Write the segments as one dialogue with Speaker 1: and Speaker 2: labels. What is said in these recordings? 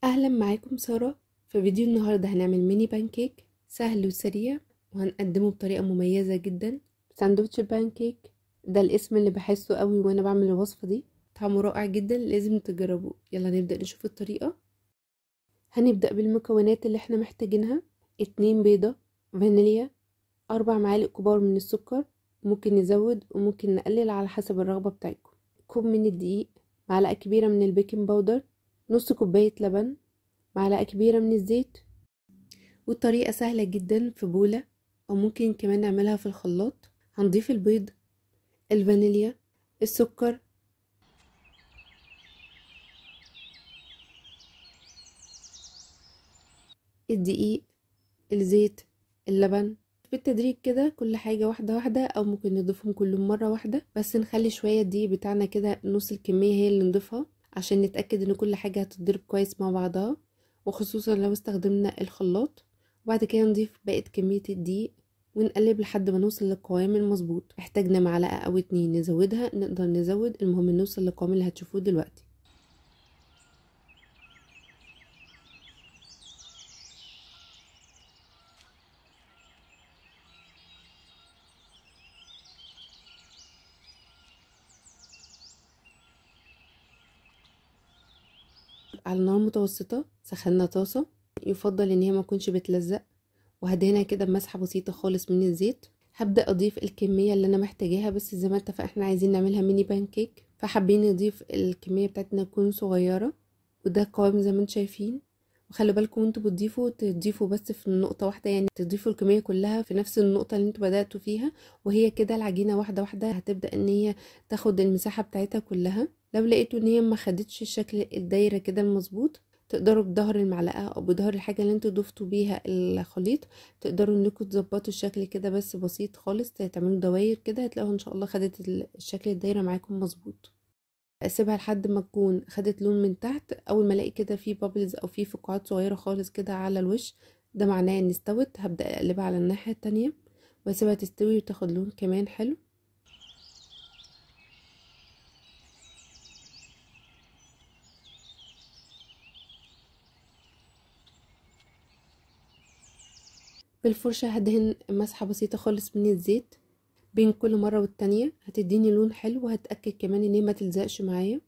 Speaker 1: اهلا معاكم سارة. في فيديو النهاردة هنعمل ميني بانكيك سهل وسريع، وهنقدمه بطريقة مميزة جدا. ساندوتش بانكيك ده الاسم اللي بحسه قوي وانا بعمل الوصفة دي. طعمه رائع جدا، لازم تجربوه. يلا نبدأ نشوف الطريقة. هنبدأ بالمكونات اللي احنا محتاجينها: 2 بيضة، فانيليا، 4 معالق كبار من السكر، ممكن نزود وممكن نقلل على حسب الرغبة بتاعتكم، كوب من الدقيق، معلقة كبيرة من البيكنج باودر، نص كوباية لبن، معلقة كبيرة من الزيت. والطريقة سهلة جدا في بولة، أو ممكن كمان نعملها في الخلاط. هنضيف البيض، الفانيليا، السكر، الدقيق، الزيت، اللبن، بالتدريج كده كل حاجة واحدة واحدة، أو ممكن نضيفهم كلهم مرة واحدة. بس نخلي شوية الدقيق بتاعنا كده نص الكمية هي اللي نضيفها، عشان نتأكد ان كل حاجة هتتضرب كويس مع بعضها، وخصوصا لو استخدمنا الخلاط. وبعد كده نضيف بقية كمية الدقيق ونقلب لحد ما نوصل للقوام المظبوط. احتاجنا معلقة او 2 نزودها، نقدر نزود، المهم نوصل للقوام اللي هتشوفوه دلوقتي. على نار متوسطة سخنا طاسة، يفضل ان هي ما تكونش بتلزق، وهدهنها كده بمسحة بسيطة خالص من الزيت. هبدأ اضيف الكمية اللي انا محتاجاها، بس زي ما اتفقنا احنا عايزين نعملها ميني بانكيك، فحابين نضيف الكمية بتاعتنا تكون صغيرة. وده القوام زي ما انتم شايفين. وخلي بالكم وانتوا بتضيفوا تضيفوا بس في نقطة واحدة، يعني تضيفوا الكمية كلها في نفس النقطة اللي انتوا بدأتوا فيها، وهي كده العجينة واحدة واحدة هتبدأ ان هي تاخد المساحة بتاعتها كلها. لو لقيتوا ان هي ما خدتش الشكل الدايرة كده المظبوط، تقدروا بظهر المعلقة او بظهر الحاجة اللي انتوا ضفتوا بيها الخليط، تقدروا انكم تظبطوا الشكل كده بس بسيط خالص، تعملوا دواير كده، هتلاقوا ان شاء الله خدت الشكل الدايرة معاكم مظبوط. اسيبها لحد ما تكون خدت لون من تحت. اول ما الاقي كده في بابلز او في فقاعات صغيره خالص كده على الوش، ده معناه ان استوت. هبدا اقلبها على الناحيه التانية واسيبها تستوي وتاخد لون كمان حلو. بالفرشه هدهن مسحه بسيطه خالص من الزيت بين كل مره والتانية، هتديني لون حلو، وهتاكد كمان ان هي ما تلزقش معايا.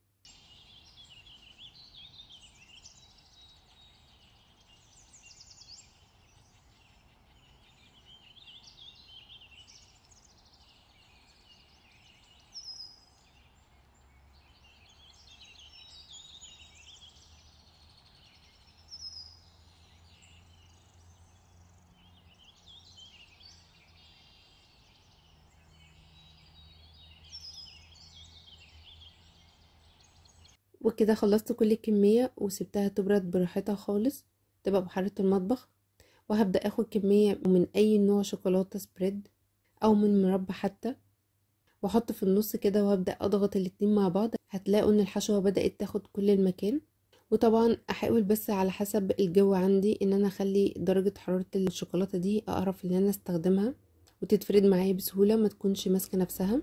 Speaker 1: وكده خلصت كل الكميه وسبتها تبرد براحتها خالص، تبقى بحرارة المطبخ. وهبدأ اخد كمية من اي نوع شوكولاتة سبريد او من مربى حتى، واحط في النص كده، وهبدأ اضغط الاتنين مع بعض. هتلاقوا ان الحشوة بدأت تاخد كل المكان. وطبعا احاول بس على حسب الجو عندي ان انا اخلي درجة حرارة الشوكولاتة دي اعرف ان انا استخدمها وتتفرد معايا بسهولة، ما تكونش ماسكة نفسها.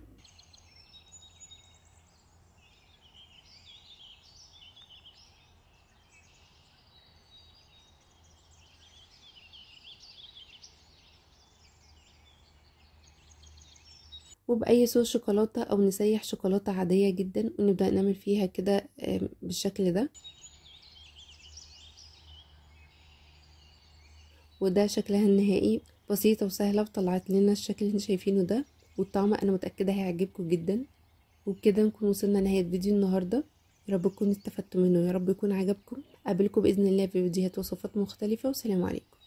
Speaker 1: وبأي صوص شوكولاتة او نسيح شوكولاتة عادية جدا، ونبدأ نعمل فيها كده بالشكل ده. وده شكلها النهائي، بسيطة وسهلة، وطلعت لنا الشكل اللي انتوا شايفينه ده. والطعم انا متأكدة هيعجبكم جدا. وبكده نكون وصلنا لنهاية فيديو النهاردة. يا رب تكونوا استفدتوا منه، يا رب يكون عجبكم. اقابلكم بإذن الله في فيديوهات وصفات مختلفة، والسلام عليكم.